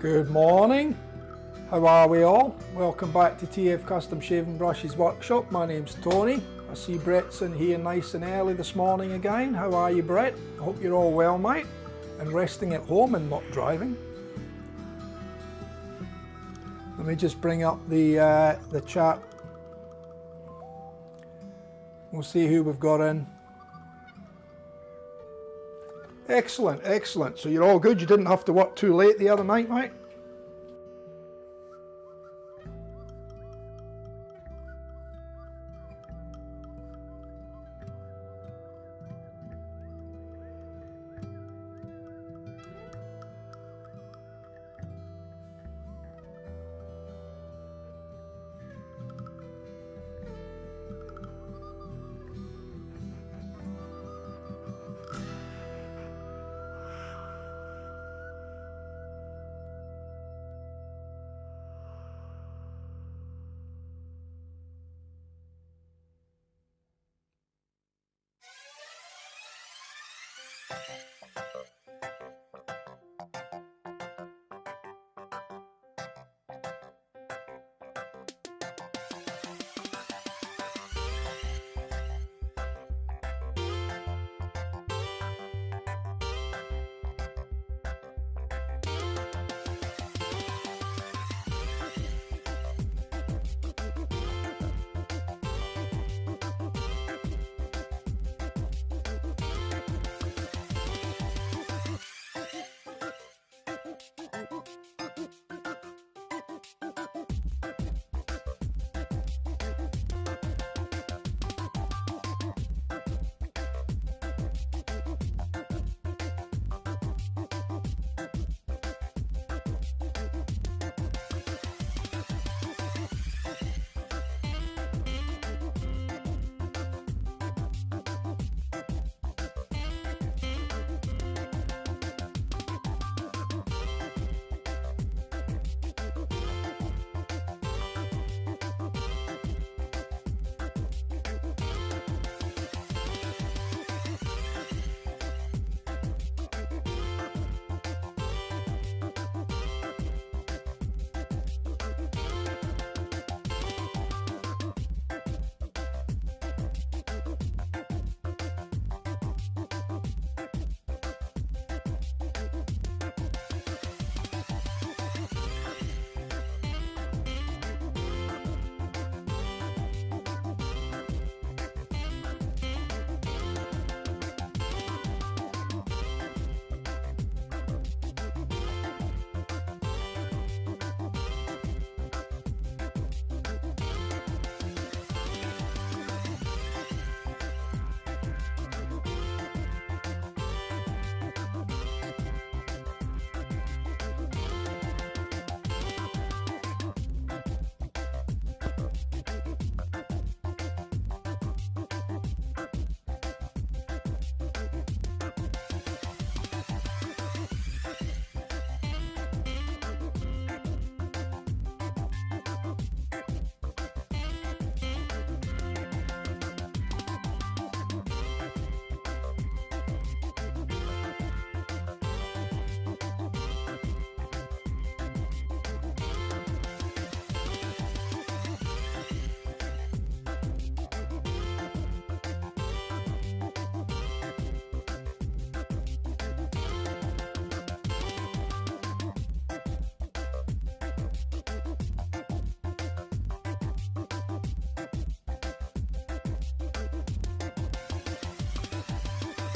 Good morning, how are we all? Welcome back to TF Custom Shaving Brushes Workshop. My name's Tony. I see Brett's in here nice and early this morning again. How are you, Brett? I hope you're all well, mate, and resting at home and not driving. Let me just bring up the chat. We'll see who we've got in. Excellent, excellent. So you're all good? You didn't have to work too late the other night, mate?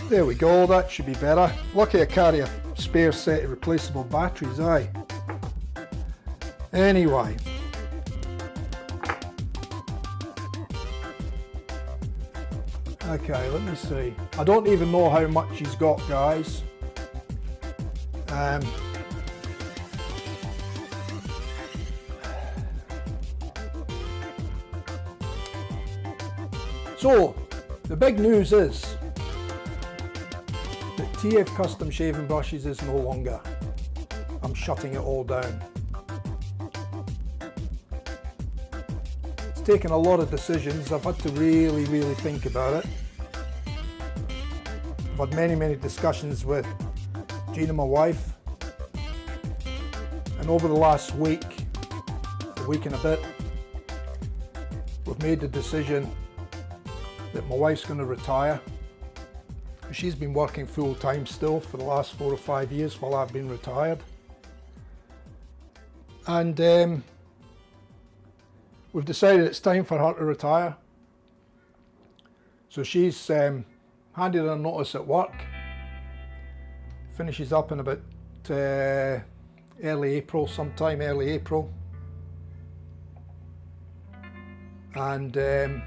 There we go, that should be better. Lucky I carry a spare set of replaceable batteries, aye. Anyway. Okay, let me see. I don't even know how much he's got, guys. So, the big news is that TF Custom Shaving Brushes is no longer. I'm shutting it all down. It's taken a lot of decisions. I've had to really think about it. I've had many discussions with Gina, my wife, and And over the last week and a bit, we've made the decision that my wife's going to retire. She's been working full time still for the last 4 or 5 years while I've been retired. And we've decided it's time for her to retire. So she's handed her notice at work. Finishes up in about early April, sometime early April. And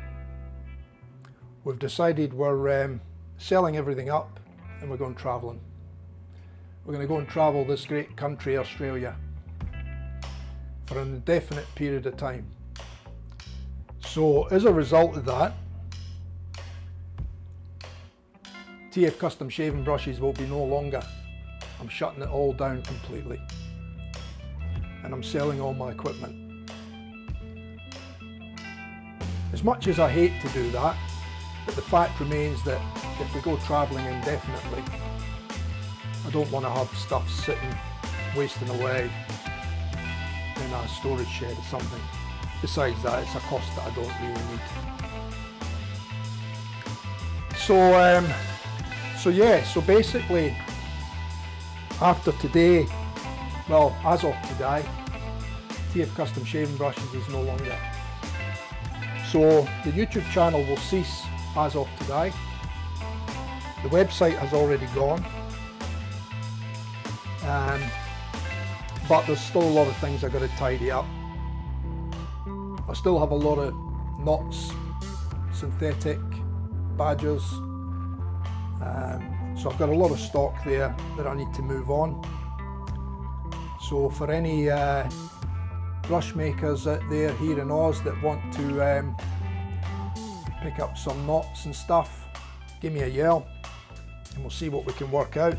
we've decided we're selling everything up and we're going travelling. We're going to go and travel this great country, Australia, for an indefinite period of time. So as a result of that, TF Custom Shaving Brushes will be no longer. I'm shutting it all down completely. And I'm selling all my equipment. As much as I hate to do that, but the fact remains that if we go travelling indefinitely, I don't want to have stuff sitting, wasting away in a storage shed or something. Besides that, it's a cost that I don't really need. So basically, after today, well, as of today, TF Custom Shaving Brushes is no longer. So the YouTube channel will cease as of today. The website has already gone. But there's still a lot of things I've got to tidy up. I still have a lot of knots, synthetic badges. So I've got a lot of stock there that I need to move on. So for any brush makers out there here in Oz that want to pick up some knots and stuff, give me a yell and we'll see what we can work out.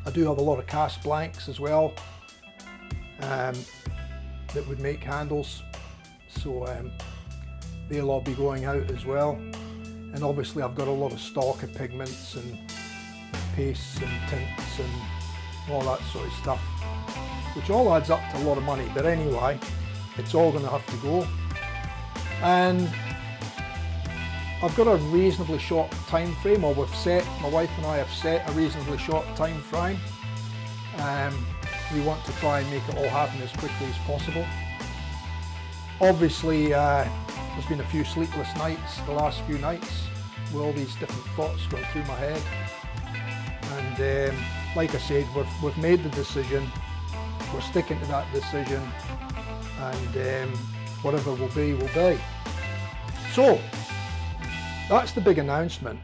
I do have a lot of cast blanks as well that would make handles, so they'll all be going out as well. And obviously I've got a lot of stock of pigments and pastes and tints and all that sort of stuff, which all adds up to a lot of money. But anyway, it's all going to have to go. And I've got a reasonably short time frame, or my wife and I have set a reasonably short time frame. We want to try and make it all happen as quickly as possible. Obviously, there's been a few sleepless nights the last few nights with all these different thoughts going through my head. And like I said, we've made the decision. We're sticking to that decision, and whatever will be, will be. So that's the big announcement,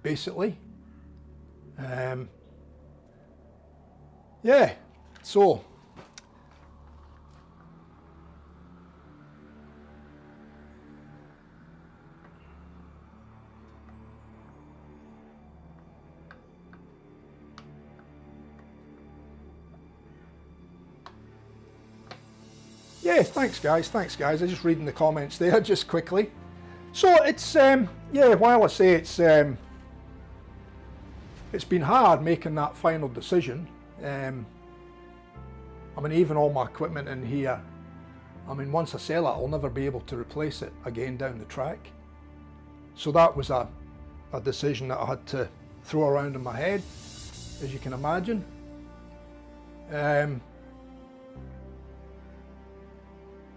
basically. Yeah, so yeah, thanks guys, I'm just reading the comments there just quickly. So it's yeah, while I say it's been hard making that final decision. I mean, even all my equipment in here, I mean, once I sell it, I'll never be able to replace it again down the track. So that was a decision that I had to throw around in my head, as you can imagine.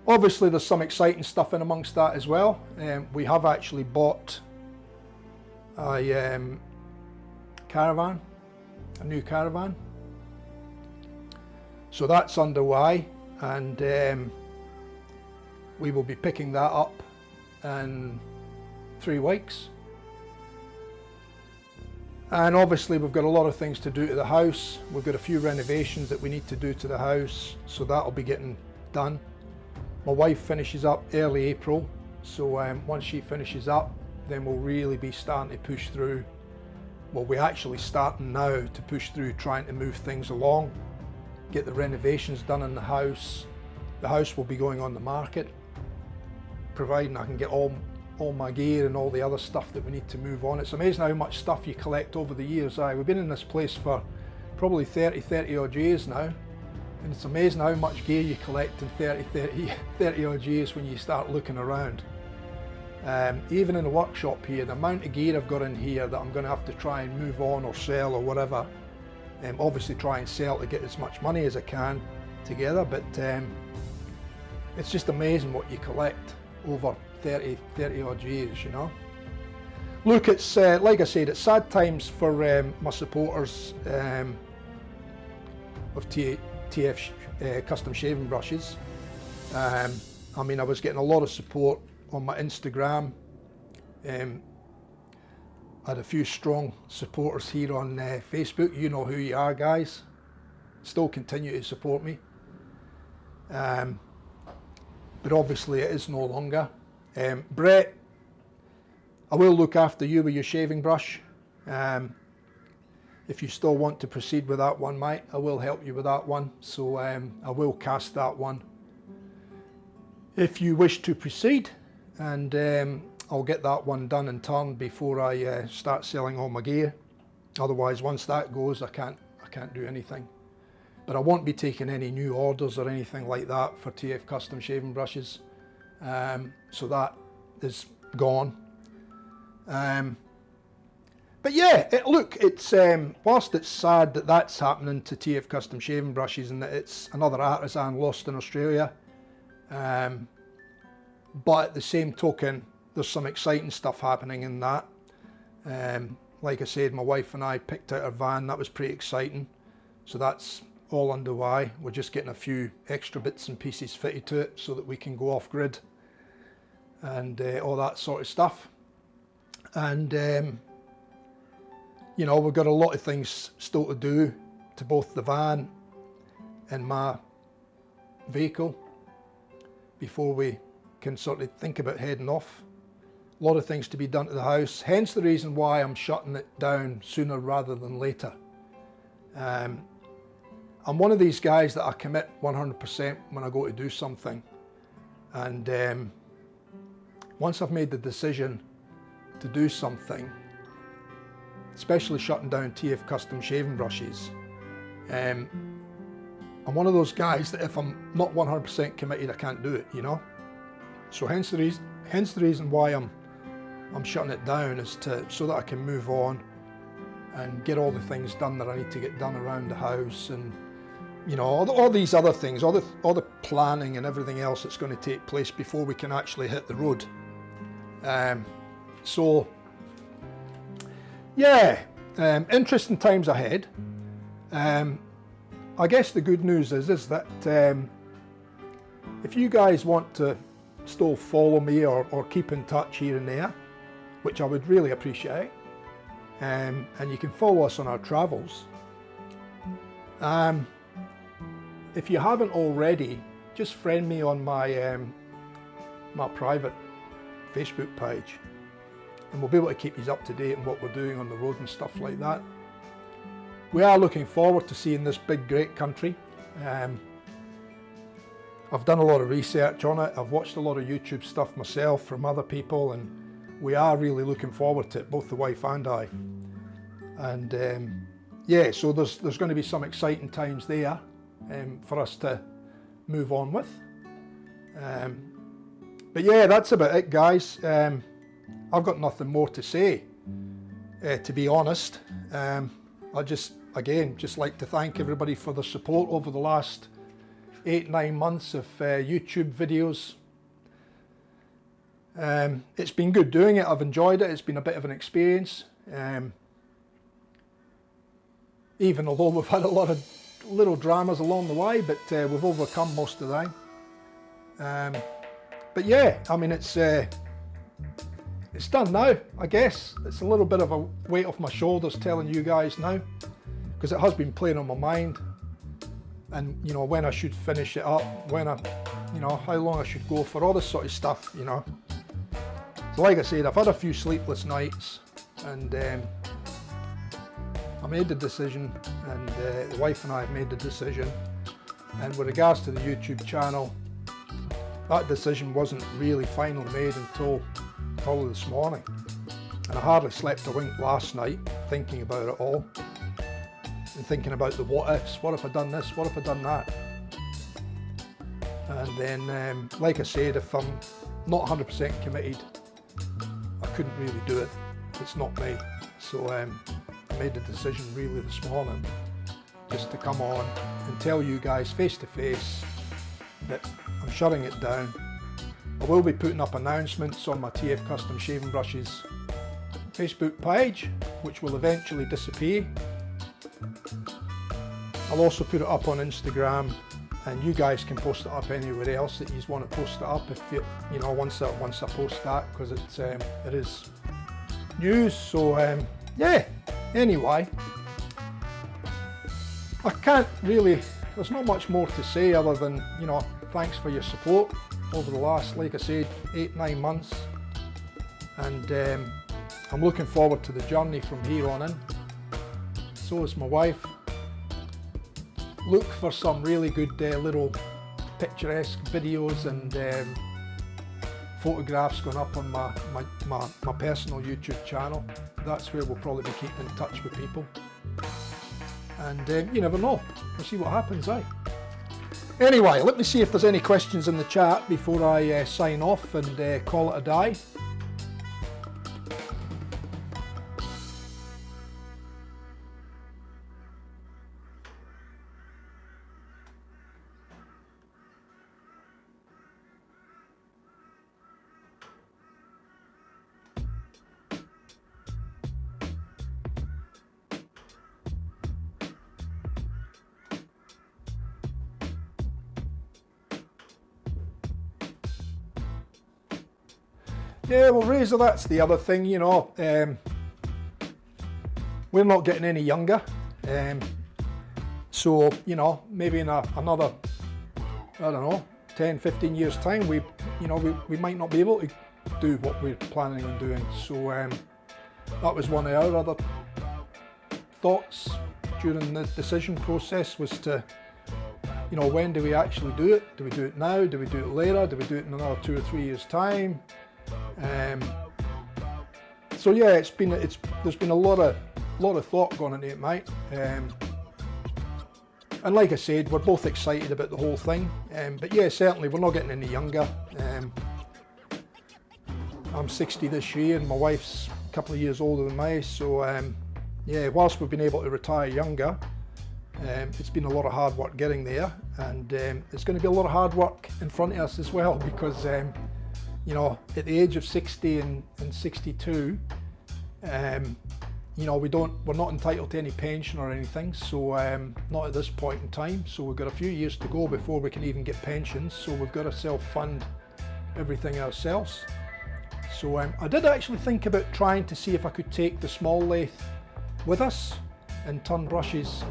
Obviously there's some exciting stuff in amongst that as well. We have actually bought a caravan, a new caravan. So that's underway, and we will be picking that up in 3 weeks. And obviously we've got a lot of things to do to the house. We've got a few renovations that we need to do to the house, so that'll be getting done. My wife finishes up early April, so once she finishes up, then we'll really be starting to push through. Well, we're actually starting now to push through, trying to move things along, get the renovations done in the house. The house will be going on the market, providing I can get all my gear and all the other stuff that we need to move on. It's amazing how much stuff you collect over the years. We've been in this place for probably 30 odd years now, And it's amazing how much gear you collect in 30 odd years when you start looking around. Even in the workshop here, the amount of gear I've got in here that I'm going to have to try and move on or sell or whatever. Obviously try and sell to get as much money as I can together, but it's just amazing what you collect over 30 odd years, you know. Look, it's like I said, it's sad times for my supporters of TF custom shaving brushes. I mean, I was getting a lot of support on my Instagram. I had a few strong supporters here on Facebook. You know who you are, guys. Still continue to support me. But obviously it is no longer. Brett, I will look after you with your shaving brush. If you still want to proceed with that one, mate, I will help you with that one. So I will cast that one if you wish to proceed, and I'll get that one done in turn before I start selling all my gear. Otherwise, once that goes, I can't do anything. But I won't be taking any new orders or anything like that for TF custom shaving brushes. So that is gone. But yeah, look, it's whilst it's sad that that's happening to TF custom shaving brushes and that it's another artisan lost in Australia, but at the same token, there's some exciting stuff happening in that. Like I said, my wife and I picked out a van. That was pretty exciting. So that's all underway. We're just getting a few extra bits and pieces fitted to it so that we can go off grid and all that sort of stuff. And you know, we've got a lot of things still to do to both the van and my vehicle before we can sort of think about heading off. A lot of things to be done to the house, hence the reason why I'm shutting it down sooner rather than later. I'm one of these guys that I commit 100% when I go to do something, and once I've made the decision to do something, especially shutting down TF custom shaving brushes, I'm one of those guys that if I'm not 100% committed, I can't do it, you know. So hence the reason why I'm shutting it down is so that I can move on and get all the things done that I need to get done around the house, and you know, all these other things, all the planning and everything else that's going to take place before we can actually hit the road. So yeah, interesting times ahead. I guess the good news is that if you guys want to still follow me or keep in touch here and there, which I would really appreciate, and you can follow us on our travels. If you haven't already, just friend me on my my private Facebook page, and we'll be able to keep you up to date on what we're doing on the road and stuff like that. We are looking forward to seeing this big, great country. I've done a lot of research on it. I've watched a lot of YouTube stuff myself from other people, and we are really looking forward to it, both the wife and I. And yeah, so there's going to be some exciting times there for us to move on with. But yeah, that's about it, guys. I've got nothing more to say, to be honest. I just like to thank everybody for the support over the last 8-9 months of YouTube videos. It's been good doing it. I've enjoyed it. It's been a bit of an experience, even although we've had a lot of little dramas along the way, but we've overcome most of them. But yeah, I mean, it's done now, I guess. It's a little bit of a weight off my shoulders telling you guys now, because it has been playing on my mind, and you know, when I should finish it up, you know, how long I should go for, all this sort of stuff, you know. So like I said, I've had a few sleepless nights, and I made the decision, and the wife and I have made the decision. And with regards to the YouTube channel, that decision wasn't really finally made until probably this morning. And I hardly slept a wink last night thinking about it all, and thinking about the what ifs. What if I done this? What if I done that? And then, like I said, if I'm not 100% committed, I couldn't really do it. It's not me. So I made the decision really this morning just to come on and tell you guys face to face that I'm shutting it down. I will be putting up announcements on my TF Custom Shaving Brushes Facebook page, which will eventually disappear. I'll also put it up on Instagram, and you guys can post it up anywhere else that you want to post it up if you know once I post that, because it is news. So yeah, anyway, I can't really, there's not much more to say other than, you know, thanks for your support over the last, like I said, 8-9 months, and I'm looking forward to the journey from here on in. So is my wife. Look for some really good little picturesque videos and photographs going up on my personal YouTube channel. That's where we'll probably be keeping in touch with people. And you never know, we'll see what happens, eh? Anyway, let me see if there's any questions in the chat before I sign off and call it a day. Yeah, well, Razor, that's the other thing, you know. We're not getting any younger. So, you know, maybe in another, I don't know, 10, 15 years time, we might not be able to do what we're planning on doing. So that was one of our other thoughts during the decision process, was to, you know, when do we actually do it? Do we do it now? Do we do it later? Do we do it in another 2 or 3 years time? So yeah, there's been a lot of thought gone into it, mate. And like I said, we're both excited about the whole thing. But yeah, certainly we're not getting any younger. I'm 60 this year, and my wife's a couple of years older than me. So yeah, whilst we've been able to retire younger, it's been a lot of hard work getting there, and it's going to be a lot of hard work in front of us as well, because you know, at the age of 60 and 62, you know, we're not entitled to any pension or anything, so not at this point in time. So we've got a few years to go before we can even get pensions, so we've got to self-fund everything ourselves. So I did actually think about trying to see if I could take the small lathe with us and turn brushes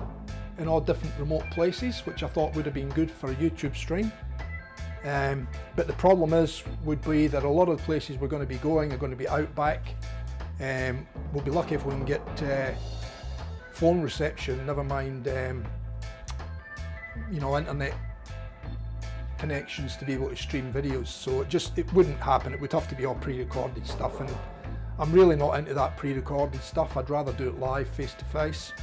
in all different remote places, which I thought would have been good for a YouTube stream. But the problem would be that a lot of the places we're going to be going are going to be out back. We'll be lucky if we can get phone reception, never mind you know, internet connections to be able to stream videos. So it wouldn't happen. It would have to be all pre-recorded stuff, and I'm really not into that pre-recorded stuff. I'd rather do it live, face to face.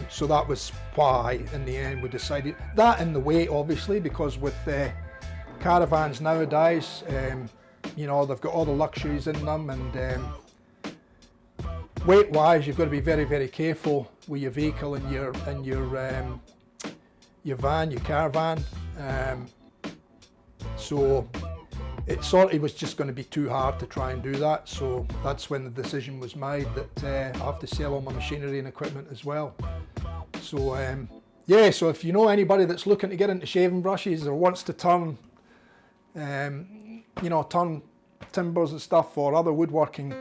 So that was why in the end we decided that, and the weight, obviously, because with caravans nowadays, you know, they've got all the luxuries in them, and weight wise you've got to be very, very careful with your vehicle and your van, your caravan. So it sort of was just going to be too hard to try and do that. So that's when the decision was made that I have to sell all my machinery and equipment as well. So yeah, so if you know anybody that's looking to get into shaving brushes or wants to turn you know, turn timbers and stuff or other woodworking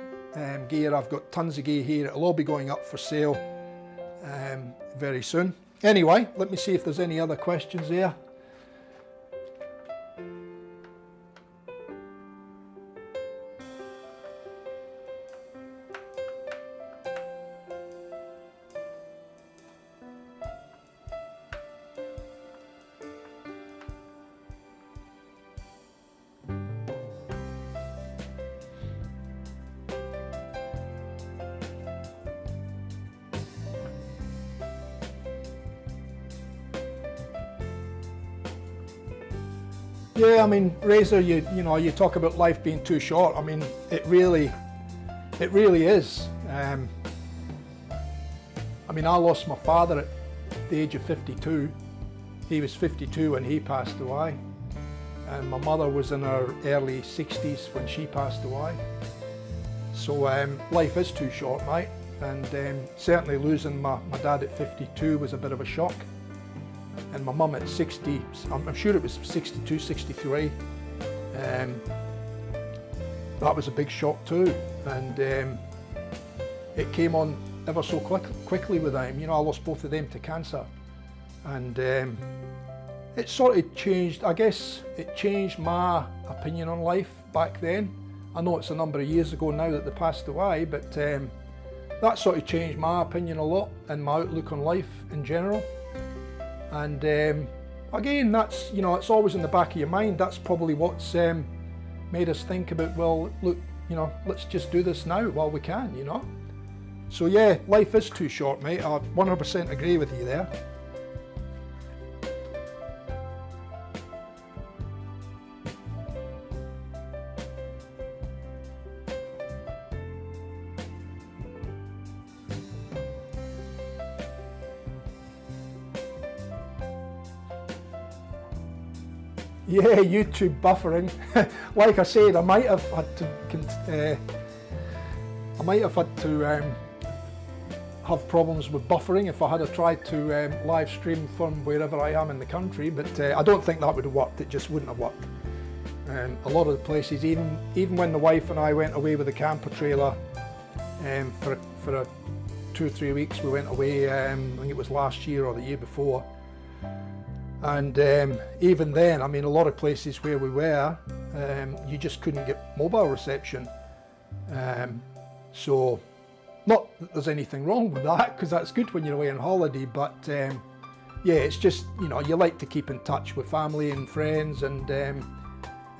gear, I've got tons of gear here. It'll all be going up for sale very soon. Anyway, let me see if there's any other questions there. Yeah, I mean, Razor, you know, you talk about life being too short. I mean, it really is. I mean, I lost my father at the age of 52. He was 52 when he passed away. And my mother was in her early 60s when she passed away. So life is too short, mate. And certainly losing my dad at 52 was a bit of a shock. And my mum at 60, I'm sure it was 62, 63. That was a big shock too. And it came on ever so quickly with them. You know, I lost both of them to cancer. And it sort of changed, I guess, it changed my opinion on life back then. I know it's a number of years ago now that they passed away, but that sort of changed my opinion a lot and my outlook on life in general. And again, that's, you know, it's always in the back of your mind. That's probably what's made us think about, well, look, you know, let's just do this now while we can, you know. So yeah, life is too short, mate. I 100% agree with you there. Yeah, YouTube buffering. Like I said, I might have had to have problems with buffering if I had tried to live stream from wherever I am in the country, but I don't think that would have worked. It just wouldn't have worked. A lot of the places, even when the wife and I went away with the camper trailer for 2 or 3 weeks, we went away, I think it was last year or the year before. And even then, I mean, a lot of places where we were, you just couldn't get mobile reception. So, not that there's anything wrong with that, because that's good when you're away on holiday, but yeah, it's just, you know, you like to keep in touch with family and friends, and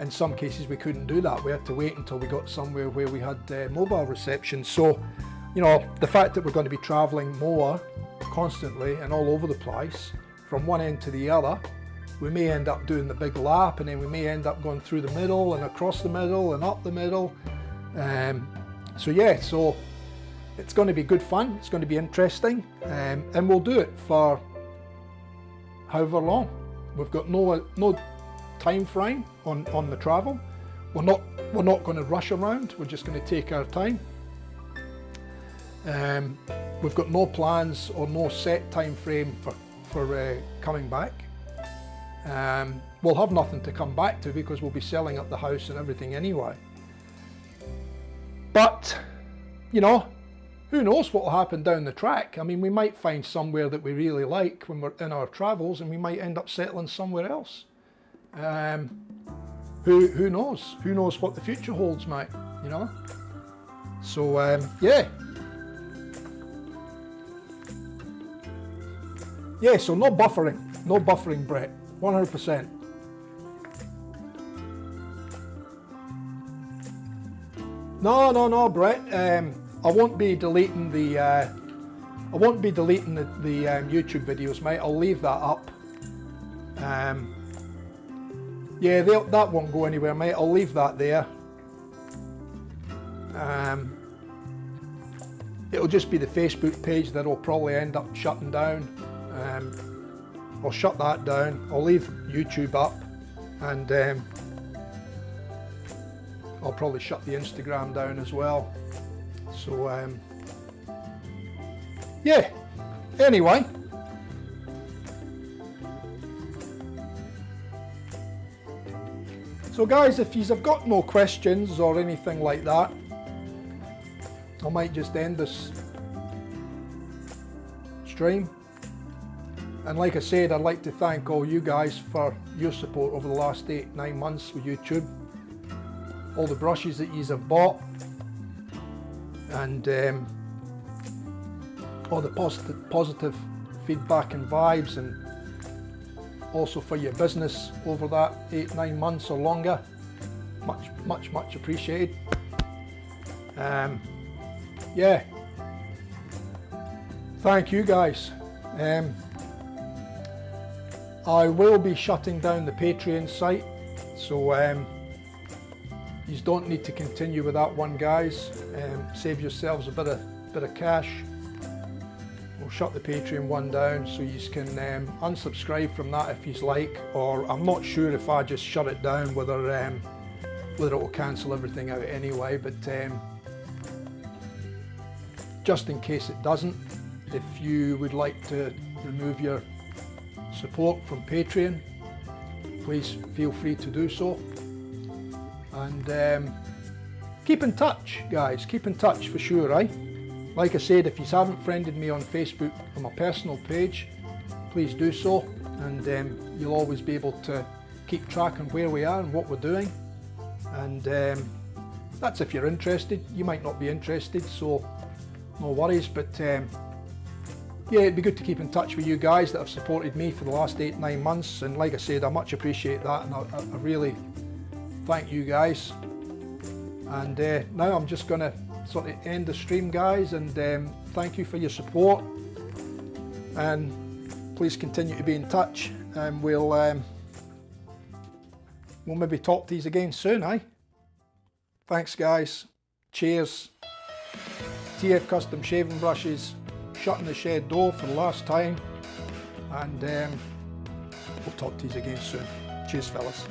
in some cases we couldn't do that. We had to wait until we got somewhere where we had mobile reception. So, you know, the fact that we're going to be travelling more constantly and all over the place, from one end to the other, we may end up doing the big lap, and then we may end up going through the middle and across the middle and up the middle. So yeah, so it's going to be good fun, it's going to be interesting, and we'll do it for however long. We've got no time frame on the travel. We're not going to rush around, we're just going to take our time. We've got no plans or no set time frame for coming back. We'll have nothing to come back to because we'll be selling up the house and everything anyway. But, you know, who knows what will happen down the track. I mean, we might find somewhere that we really like when we're in our travels, and we might end up settling somewhere else. Who knows? Who knows what the future holds, mate, you know? So, yeah. Yeah, so no buffering, Brett, 100%. No, Brett. I won't be deleting the YouTube videos, mate. I'll leave that up. Yeah, that won't go anywhere, mate. I'll leave that there. It'll just be the Facebook page that'll probably end up shutting down. I'll shut that down. I'll leave YouTube up, and I'll probably shut the Instagram down as well. So yeah, anyway, so guys, if you've got no questions or anything like that, I might just end this stream. And like I said, I'd like to thank all you guys for your support over the last 8-9 months with YouTube. All the brushes that you have bought, and all the positive feedback and vibes, and also for your business over that 8-9 months or longer. Much appreciated. Yeah, thank you guys. I will be shutting down the Patreon site, So you don't need to continue with that one, guys. Save yourselves a bit of cash. We'll shut the Patreon one down, so you can unsubscribe from that if you like, or I'm not sure if I just shut it down whether it will cancel everything out anyway, but just in case it doesn't, if you would like to remove your support from Patreon, please feel free to do so. And keep in touch, guys, keep in touch for sure, right? Like I said, if you haven't friended me on Facebook on my personal page, please do so, and you'll always be able to keep track on where we are and what we're doing. And that's if you're interested. You might not be interested, so no worries, but yeah, it'd be good to keep in touch with you guys that have supported me for the last 8-9 months, and like I said, I much appreciate that, and I really thank you guys. And now I'm just going to sort of end the stream, guys, and thank you for your support, and please continue to be in touch, and we'll maybe talk to you again soon, eh? Thanks, guys. Cheers. TF Custom Shaving Brushes shutting the shed door for the last time, and we'll talk to you again soon. Cheers, fellas.